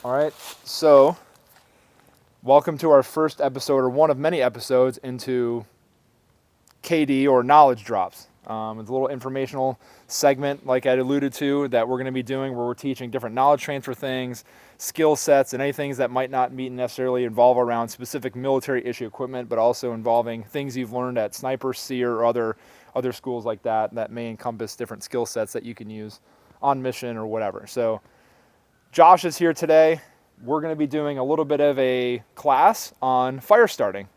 All right, so welcome to our first episode, or one of many episodes, into KD, or knowledge drops. It's a little informational segment, like I alluded to, that we're going to be doing, where we're teaching different knowledge transfer things, skill sets, and any things that might not necessarily involve around specific military issue equipment, but also involving things you've learned at Sniper, SEER, or other schools like that may encompass different skill sets that you can use on mission or whatever. So Josh is here today. We're going to be doing a little bit of a class on fire starting.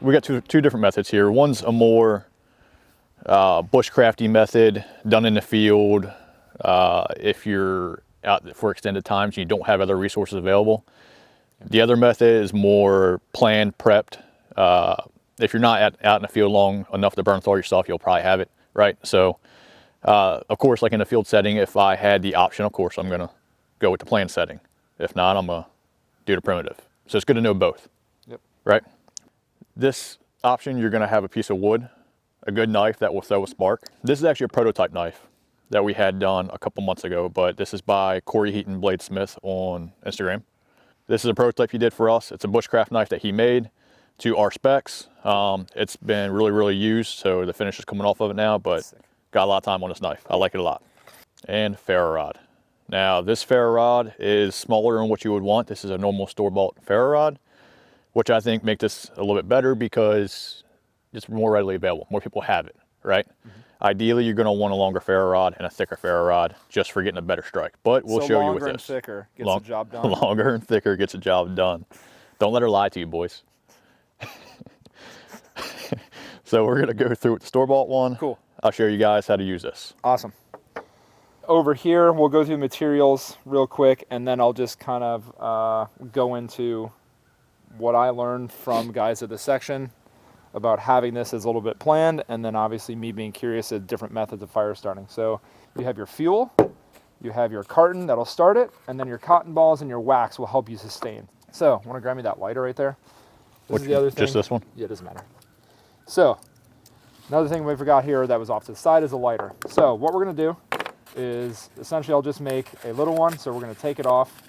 We got two different methods here. One's a more bushcrafty method, done in the field. If you're out for extended times and you don't have other resources available. The other method is more planned, prepped. If you're not out in the field long enough to burn through all your stuff, you'll probably have it, right? So, of course, like in a field setting, if I had the option, of course, I'm gonna go with the planned setting. If not, I'm gonna do the primitive. So it's good to know both, right? This option, you're going to have a piece of wood, a good knife that will throw a spark. This is actually a prototype knife that we had done a couple months ago, but this is by Corey Heaton Bladesmith on Instagram. This is a prototype he did for us. It's a bushcraft knife that he made to our specs. It's been really used, so the finish is coming off of it now, but got a lot of time on this knife. I like it a lot. And ferro rod. Now, this ferro rod is smaller than what you would want. This is a normal store-bought ferro rod, which I think make this a little bit better because it's more readily available. More people have it, right? Mm-hmm. Ideally, you're going to want a longer ferro rod and a thicker ferro rod just for getting a better strike. But we'll show you with this. Longer and thicker gets the job done. Longer and thicker gets the job done. Don't let her lie to you, boys. So we're going to go through with the store-bought one. Cool. I'll show you guys how to use this. Awesome. Over here, we'll go through materials real quick, and then I'll just kind of go into what I learned from guys at the section about having this as a little bit planned, and then obviously me being curious at different methods of fire starting. So you have your fuel, you have your carton that'll start it, and then your cotton balls and your wax will help you sustain. So, want to grab me that lighter right there? This is the other thing. Just this one? Yeah, it doesn't matter. So, another thing we forgot here that was off to the side is a lighter. So what we're going to do is, essentially I'll just make a little one. So we're going to take it off.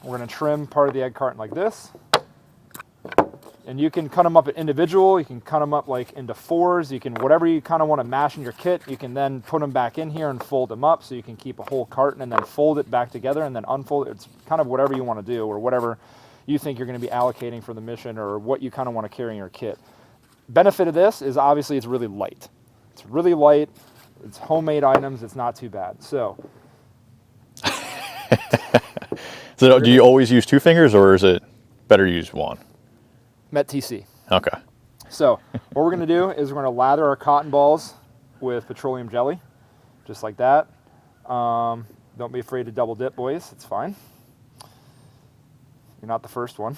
We're going to trim part of the egg carton like this. And you can cut them up at individual. You can cut them up like into fours. You can, whatever you kind of want to mash in your kit, you can then put them back in here and fold them up so you can keep a whole carton and then fold it back together and then unfold it. It's kind of whatever you want to do, or whatever you think you're going to be allocating for the mission, or what you kind of want to carry in your kit. Benefit of this is obviously it's really light. It's really light. It's homemade items. It's not too bad. So So do you always use two fingers, or is it better to use one? Met TC. Okay. So what we're going to do is we're going to lather our cotton balls with petroleum jelly, just like that. Don't be afraid to double dip, boys. It's fine. You're not the first one.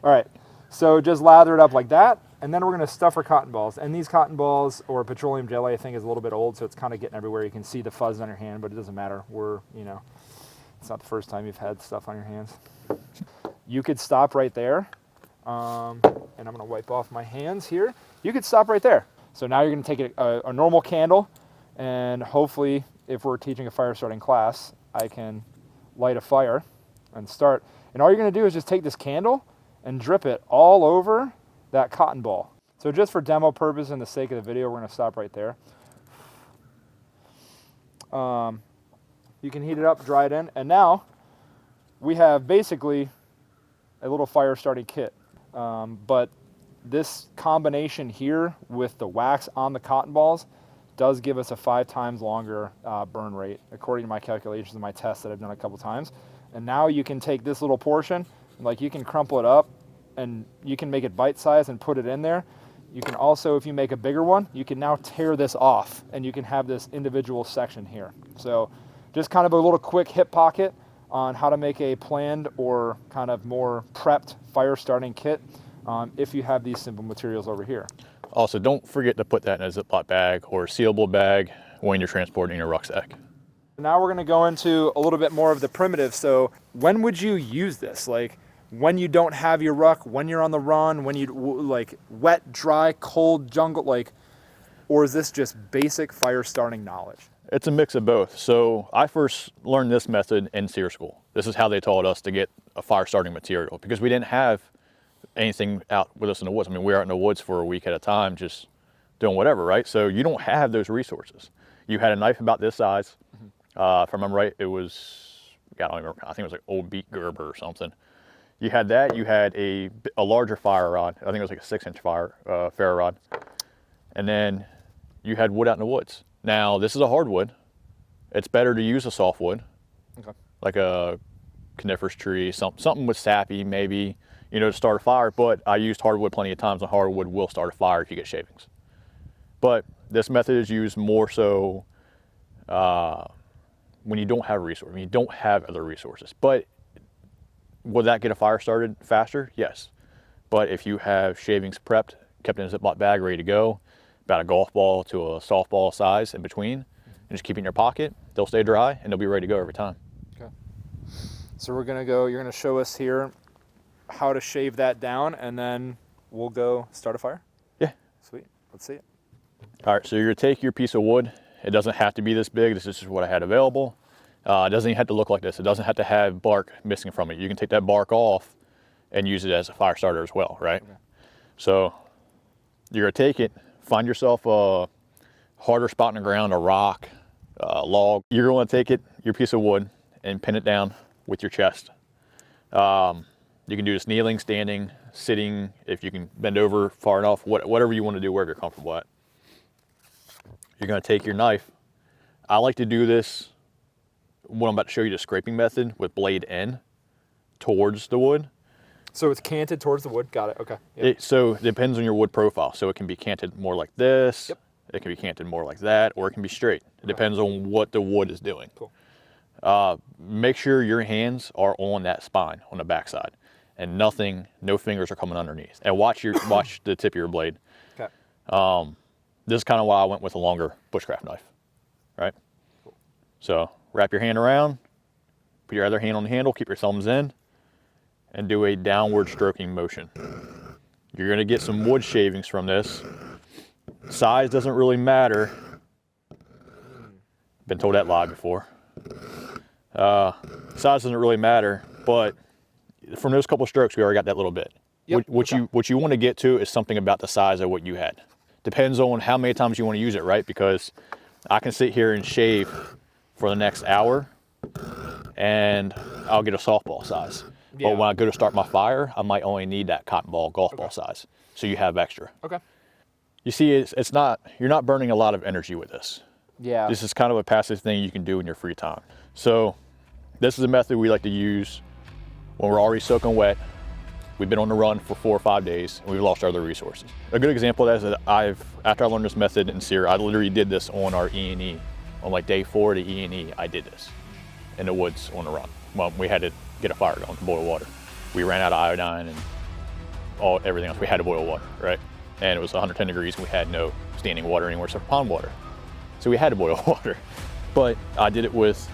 All right. So just lather it up like that. And then we're going to stuff our cotton balls. And these cotton balls, or petroleum jelly, I think is a little bit old, so it's kind of getting everywhere. You can see the fuzz on your hand, but it doesn't matter. It's not the first time you've had stuff on your hands. You could stop right there. And I'm going to wipe off my hands here. You could stop right there. So now you're going to take a normal candle, and hopefully, if we're teaching a fire starting class, I can light a fire and start. And all you're going to do is just take this candle and drip it all over that cotton ball. So just for demo purpose and the sake of the video, we're going to stop right there. You can heat it up, dry it in, and now we have basically a little fire starting kit. But this combination here with the wax on the cotton balls does give us a 5 times longer burn rate, according to my calculations and my tests that I've done a couple times. And now you can take this little portion, like you can crumple it up, and you can make it bite-sized and put it in there. You can also, if you make a bigger one, you can now tear this off, and you can have this individual section here. So just kind of a little quick hip pocket on how to make a planned or kind of more prepped fire starting kit if you have these simple materials over here. Also, don't forget to put that in a Ziploc bag or a sealable bag when you're transporting your rucksack. Now we're going to go into a little bit more of the primitive. So when would you use this? Like when you don't have your ruck, when you're on the run, when you like wet, dry, cold jungle, like, or is this just basic fire starting knowledge? It's a mix of both. So I first learned this method in SEER school. This is how they taught us to get a fire starting material because we didn't have anything out with us in the woods. I mean, we were out in the woods for a week at a time, just doing whatever, right? So you don't have those resources. You had a knife about this size. If I remember right, it was, I don't even remember, I think it was like old beet Gerber or something. You had that, you had a larger fire rod. I think it was like a 6-inch ferro rod. And then you had wood out in the woods. Now, this is a hardwood. It's better to use a softwood, like a coniferous tree, something with sappy maybe, you know, to start a fire. But I used hardwood plenty of times, and hardwood will start a fire if you get shavings. But this method is used more so when you don't have resources, when you don't have other resources. But will that get a fire started faster? Yes. But if you have shavings prepped, kept in a Ziploc bag, ready to go, about a golf ball to a softball size in between, and just keep it in your pocket, they'll stay dry and they'll be ready to go every time. Okay. So we're gonna go, you're gonna show us here how to shave that down, and then we'll go start a fire? Yeah. Sweet, let's see it. All right, so you're gonna take your piece of wood. It doesn't have to be this big. This is just what I had available. It doesn't even have to look like this. It doesn't have to have bark missing from it. You can take that bark off and use it as a fire starter as well, right? Okay. So you're gonna take it, find yourself a harder spot in the ground, a rock, a log. You're gonna take it, your piece of wood, and pin it down with your chest. You can do this kneeling, standing, sitting, if you can bend over far enough, whatever you want to do, wherever you're comfortable at. You're gonna take your knife. I like to do this when I'm about to show you the scraping method with blade in towards the wood. So it's canted towards the wood, got it, okay. Yep. So it depends on your wood profile. So it can be canted more like this, yep. It can be canted more like that, or it can be straight. It depends on what the wood is doing. Cool. Make sure your hands are on that spine, on the backside, and no fingers are coming underneath. And watch the tip of your blade. Okay. This is kind of why I went with a longer bushcraft knife, right? Cool. So wrap your hand around, put your other hand on the handle, keep your thumbs in, and do a downward stroking motion. You're gonna get some wood shavings from this. Size doesn't really matter. Been told that lie before. Size doesn't really matter, but from those couple strokes, we already got that little bit. Yep. What you want to get to is something about the size of what you had. Depends on how many times you want to use it, right? Because I can sit here and shave for the next hour, and I'll get a softball size. Yeah. But when I go to start my fire, I might only need that cotton ball, golf ball size. So you have extra. Okay. You see, you're not burning a lot of energy with this. Yeah. This is kind of a passive thing you can do in your free time. So this is a method we like to use when we're already soaking wet. We've been on the run for 4 or 5 days, and we've lost our other resources. A good example of that is that after I learned this method in SEER, I literally did this on our E&E. On like day 4 to E&E, I did this in the woods on the run. Well, we had to get a fire going to boil water. We ran out of iodine and everything else. We had to boil water, right? And it was 110 degrees, and we had no standing water anywhere except pond water. So we had to boil water. But I did it with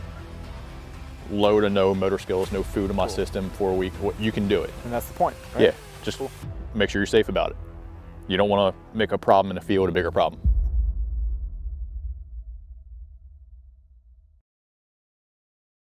low to no motor skills, no food in my system for a week. You can do it. And that's the point, right? Yeah, just make sure you're safe about it. You don't want to make a problem in the field a bigger problem.